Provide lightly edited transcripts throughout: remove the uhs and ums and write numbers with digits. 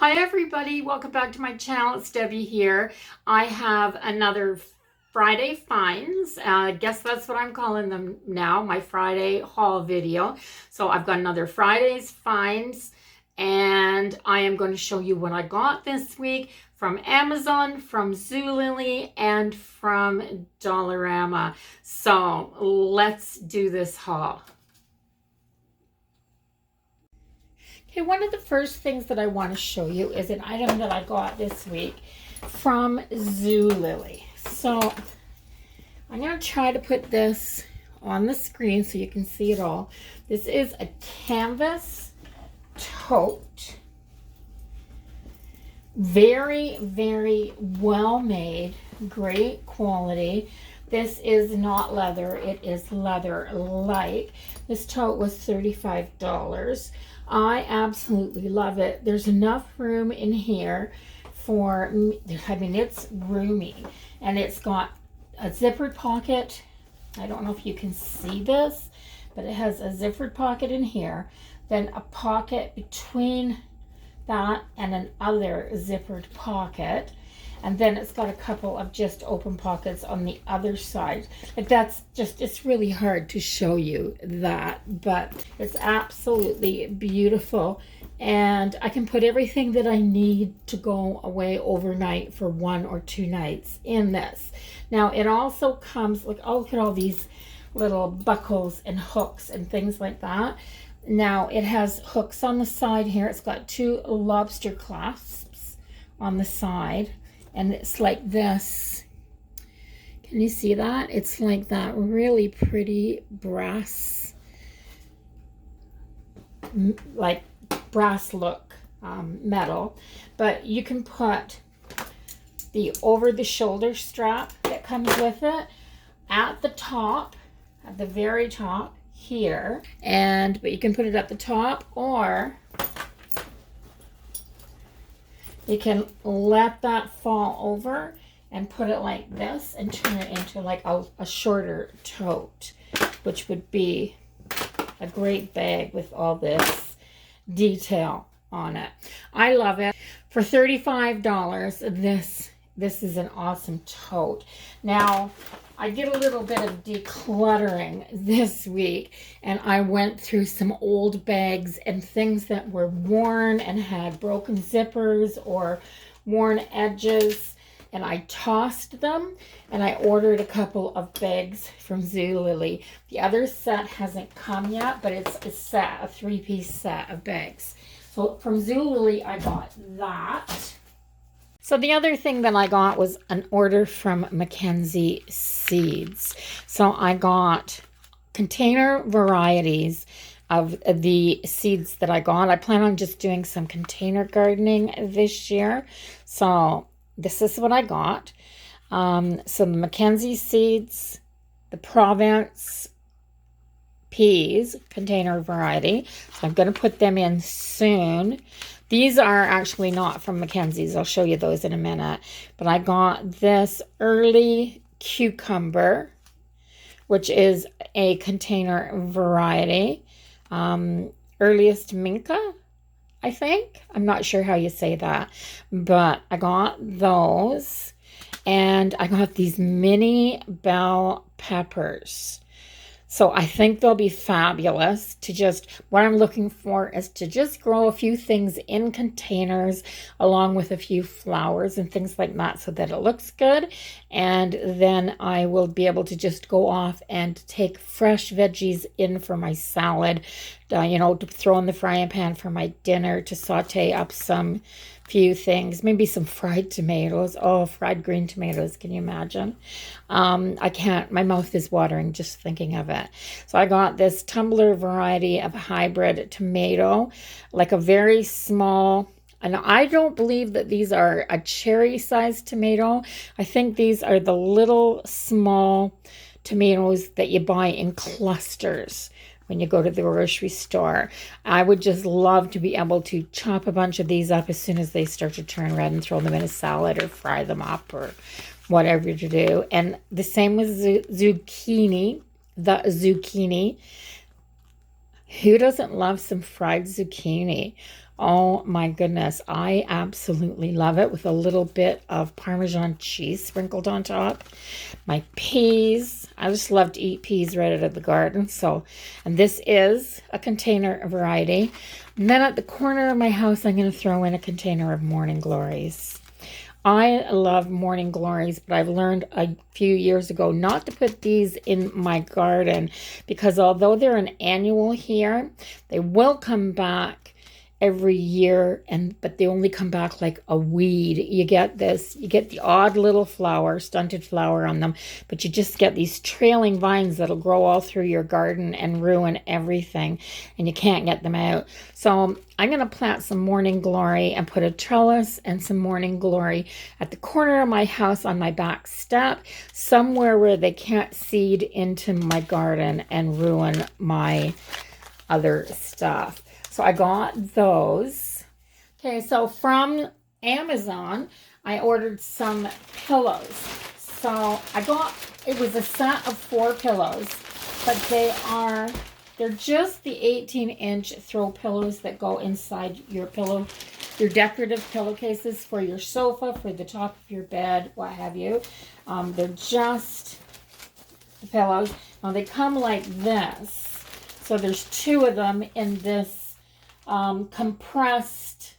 Hi everybody, welcome back to my channel. It's Debbie here. I have another Friday finds. I guess that's what I'm calling them now, my Friday haul video. So I've got another Friday's finds and I am going to show you what I got this week from Amazon, from Zulily, and from Dollarama. So let's do this haul. Okay, one of the first things that I want to show you is an item that I got this week from Zulily. So I'm going to try to put this on the screen so you can see it all. This is a canvas tote. Very, very well made, great quality. This is not leather, it is leather-like. This tote was $35. I absolutely love it. There's enough room in here for, I mean, it's roomy. And it's got a zippered pocket. I don't know if you can see this, but it has a zippered pocket in here. Then a pocket between that and another zippered pocket. And then it's got a couple of just open pockets on the other side. Like that's just, it's really hard to show you that, but it's absolutely beautiful. And I can put everything that I need to go away overnight for 1 or 2 nights in this. Now it also comes, like, oh, look at all these little buckles and hooks and things like that. Now it has hooks on the side here. It's got 2 lobster clasps on the side. And it's like this. Can you see that? It's like that really pretty brass, like brass look metal. But you can put the over the shoulder strap that comes with it at the top, at the very top here. But you can put it at the top, or you can let that fall over and put it like this and turn it into like a shorter tote, which would be a great bag with all this detail on it. I love it. For $35, this is an awesome tote. Now, I did a little bit of decluttering this week, and I went through some old bags and things that were worn and had broken zippers or worn edges, and I tossed them, and I ordered a couple of bags from Zulily. The other set hasn't come yet, but it's a set, a 3-piece set of bags. So from Zulily, I got that. So the other thing that I got was an order from McKenzie Seeds. So I got container varieties of the seeds that I got. I plan on just doing some container gardening this year. So this is what I got. So the McKenzie Seeds, the Provence peas, container variety. So I'm going to put them in soon. These are actually not from McKenzie's. I'll show you those in a minute. But I got this early cucumber, which is a container variety. Earliest Minka, I think. I'm not sure how you say that. But I got those. And I got these mini bell peppers. So I think they'll be fabulous to just, what I'm looking for is to just grow a few things in containers along with a few flowers and things like that so that it looks good. And then I will be able to just go off and take fresh veggies in for my salad, to throw in the frying pan for my dinner, to saute up some few things, maybe some fried tomatoes. Oh, fried green tomatoes, can you imagine? I can't, my mouth is watering just thinking of it. So I got this tumbler variety of hybrid tomato, like a very small, and I don't believe that these are a cherry-sized tomato. I think these are the little small tomatoes that you buy in clusters when you go to the grocery store. I would just love to be able to chop a bunch of these up as soon as they start to turn red and throw them in a salad or fry them up or whatever to do. And the same with zucchini, the zucchini. Who doesn't love some fried zucchini? Oh my goodness, I absolutely love it with a little bit of Parmesan cheese sprinkled on top. My peas, I just love to eat peas right out of the garden. So, and this is a container variety. And then at the corner of my house, I'm going to throw in a container of Morning Glories. I love Morning Glories, but I've learned a few years ago not to put these in my garden because although they're an annual here, they will come back every year, but they only come back like a weed. You get the odd little flower, stunted flower on them, but you just get these trailing vines that'll grow all through your garden and ruin everything, and you can't get them out. So I'm going to plant some Morning Glory and put a trellis and some Morning Glory at the corner of my house on my back step, somewhere where they can't seed into my garden and ruin my other stuff. So I got those. Okay, so from Amazon, I ordered some pillows. So it was a set of 4 pillows, but they're just the 18-inch throw pillows that go inside your decorative pillowcases for your sofa, for the top of your bed, what have you. They're just the pillows. Now they come like this. So there's 2 of them in this compressed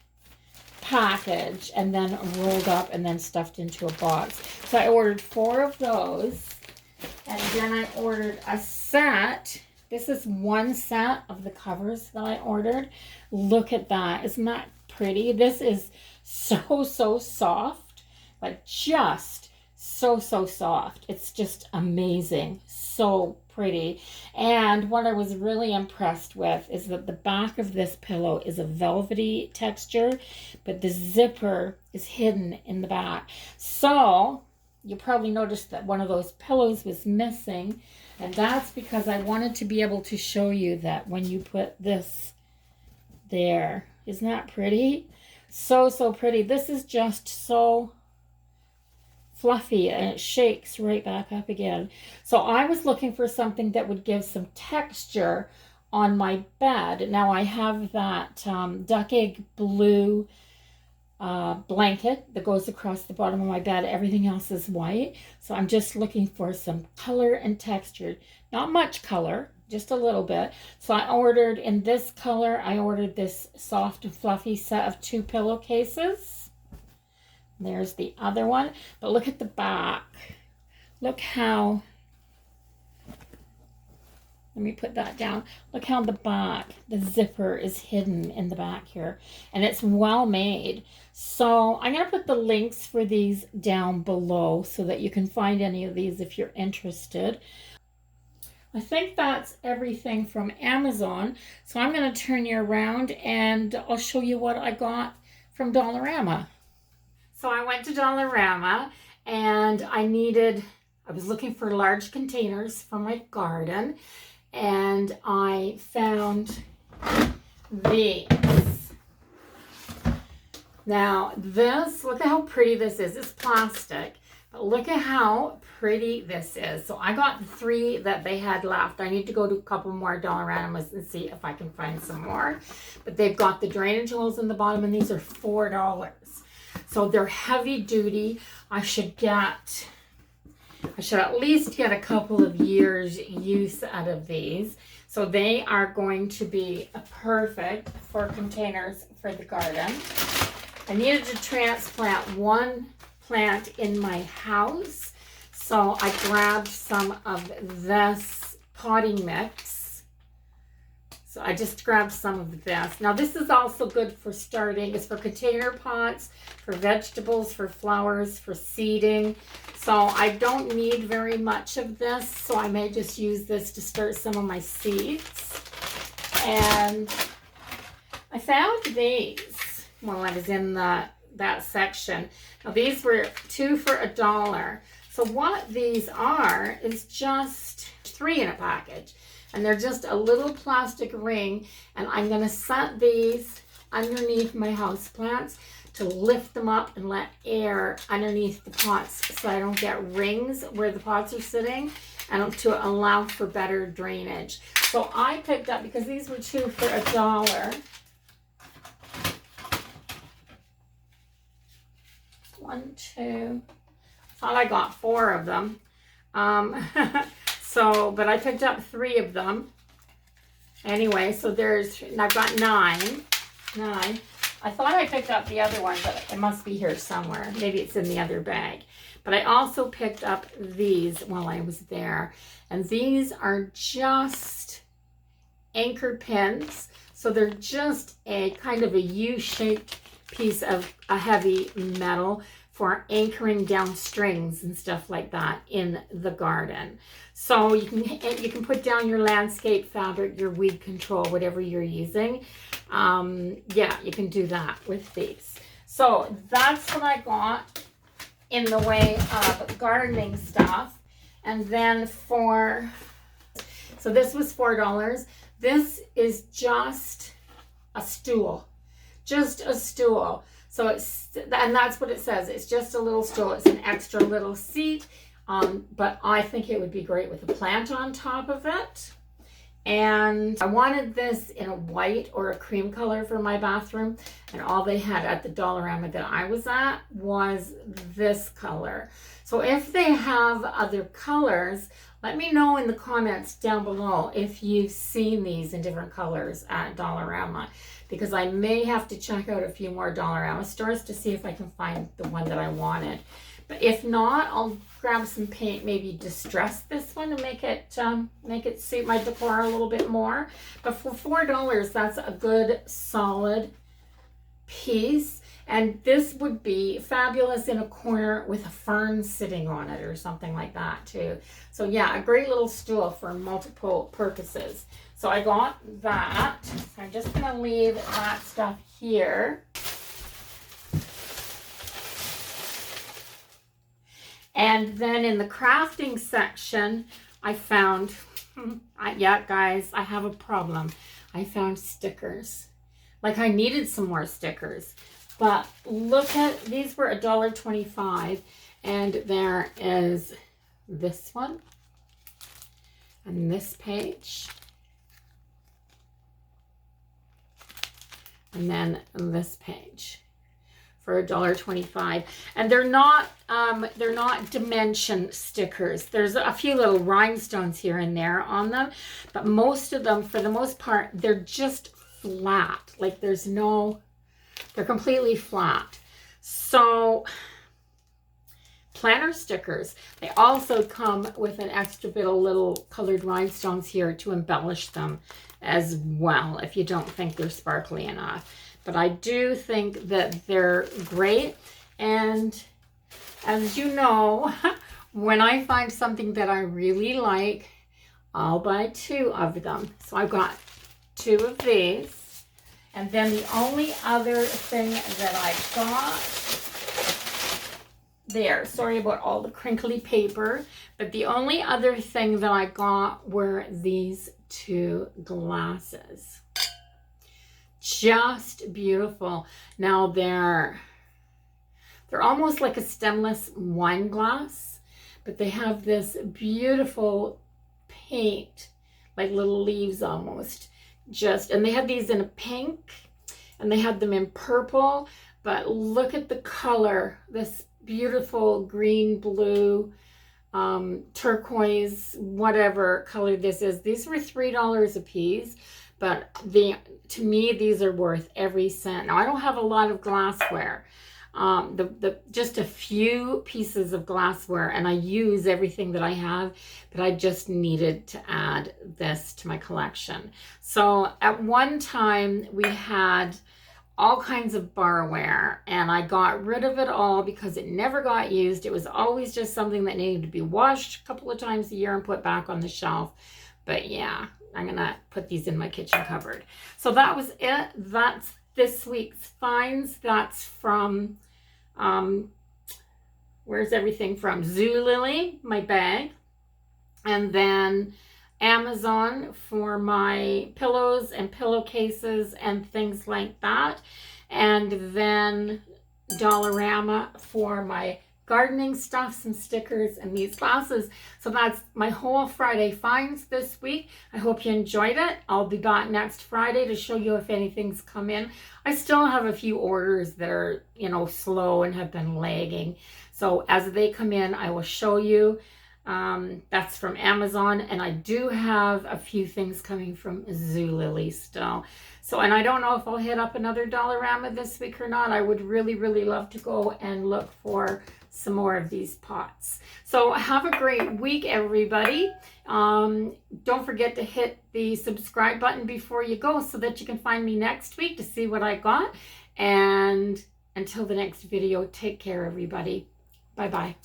package and then rolled up and then stuffed into a box. So I ordered 4 of those, and then I ordered a set. This is one set of the covers that I ordered. Look at that. Isn't that pretty? This is so soft, like just so soft. It's just amazing. So pretty. And what I was really impressed with is that the back of this pillow is a velvety texture, but the zipper is hidden in the back. So you probably noticed that one of those pillows was missing, and that's because I wanted to be able to show you that when you put this there. Isn't that pretty? So pretty. This is just so fluffy, and it shakes right back up again. So I was looking for something that would give some texture on my bed. Now I have that duck egg blue blanket that goes across the bottom of my bed. Everything else is white. So I'm just looking for some color and texture. Not much color, just a little bit. So I ordered in this color, I ordered this soft and fluffy set of 2 pillowcases. There's the other one. But look at the back. Look how, let me put that down. Look how the back, the zipper is hidden in the back here. And it's well made. So I'm going to put the links for these down below so that you can find any of these if you're interested. I think that's everything from Amazon. So I'm going to turn you around and I'll show you what I got from Dollarama. So I went to Dollarama and I was looking for large containers for my garden, and I found these. Now this, look at how pretty this is. It's plastic, but look at how pretty this is. So I got the 3 that they had left. I need to go to a couple more Dollaramas and see if I can find some more. But they've got the drainage holes in the bottom, and these are $4. So they're heavy duty. I should at least get a couple of years use out of these. So they are going to be perfect for containers for the garden. I needed to transplant 1 plant in my house. So I grabbed some of this potting mix. So I just grabbed some of this. Now this is also good for starting. It's for container pots, for vegetables, for flowers, for seeding. So I don't need very much of this. So I may just use this to start some of my seeds. And I found these while I was in that section. Now these were 2 for $1. So what these are is just 3 in a package. And they're just a little plastic ring, and I'm going to set these underneath my houseplants to lift them up and let air underneath the pots so I don't get rings where the pots are sitting, and to allow for better drainage. So I picked up, because these were 2 for $1, 1, 2. Thought I got 4 of them. So, but I picked up 3 of them. Anyway, so I've got 9. I thought I picked up the other one, but it must be here somewhere. Maybe it's in the other bag. But I also picked up these while I was there. And these are just anchor pins. So they're just a kind of a U-shaped piece of a heavy metal for anchoring down strings and stuff like that in the garden. So you can put down your landscape fabric, your weed control, whatever you're using. Yeah, you can do that with these. So that's what I got in the way of gardening stuff. And then so this was $4. This is just a stool. Just a stool. So and that's what it says. It's just a little stool. It's an extra little seat. But I think it would be great with a plant on top of it. And I wanted this in a white or a cream color for my bathroom. And all they had at the Dollarama that I was at was this color. So if they have other colors, let me know in the comments down below if you've seen these in different colors at Dollarama, because I may have to check out a few more Dollarama stores to see if I can find the one that I wanted. But if not, I'll grab some paint, maybe distress this one and make it suit my decor a little bit more. But for $4, that's a good solid piece. And this would be fabulous in a corner with a fern sitting on it or something like that too. So yeah, a great little stool for multiple purposes. So I got that. I'm just gonna leave that stuff here. And then in the crafting section, I found, yeah guys, I have a problem. I found stickers. Like I needed some more stickers. But look at, these were $1.25, and there is this one, and this page, and then this page for $1.25. And they're not dimension stickers. There's a few little rhinestones here and there on them, but most of them, for the most part, they're just flat. Like there's no, they're completely flat. So planner stickers, they also come with an extra bit of little colored rhinestones here to embellish them as well, if you don't think they're sparkly enough. But I do think that they're great. And as you know, when I find something that I really like, I'll buy 2 of them. So I've got 2 of these. And then the only other thing that I got there, sorry about all the crinkly paper, but the only other thing that I got were these 2 glasses. Just beautiful. Now they're almost like a stemless wine glass, but they have this beautiful paint, like little leaves almost. And they had these in a pink, and they had them in purple, but look at the color, this beautiful green, blue, turquoise, whatever color this is. These were $3 a piece, but to me, these are worth every cent. Now, I don't have a lot of glassware, just a few pieces of glassware, and I use everything that I have, but I just needed to add this to my collection. So at one time we had all kinds of barware, and I got rid of it all because it never got used. It was always just something that needed to be washed a couple of times a year and put back on the shelf. But yeah, I'm gonna put these in my kitchen cupboard. So that was it. That's this week's finds. That's from, where's everything from? Zulily, my bag. And then Amazon for my pillows and pillowcases and things like that. And then Dollarama for my gardening stuff, some stickers, and these glasses. So that's my whole Friday finds this week. I hope you enjoyed it. I'll be back next Friday to show you if anything's come in. I still have a few orders that are, you know, slow and have been lagging. So as they come in, I will show you. That's from Amazon, and I do have a few things coming from Zulily still. So, and I don't know if I'll hit up another Dollarama this week or not. I would really, really love to go and look for some more of these pots. So have a great week, everybody. Don't forget to hit the subscribe button before you go so that you can find me next week to see what I got. And until the next video, take care, everybody. Bye-bye.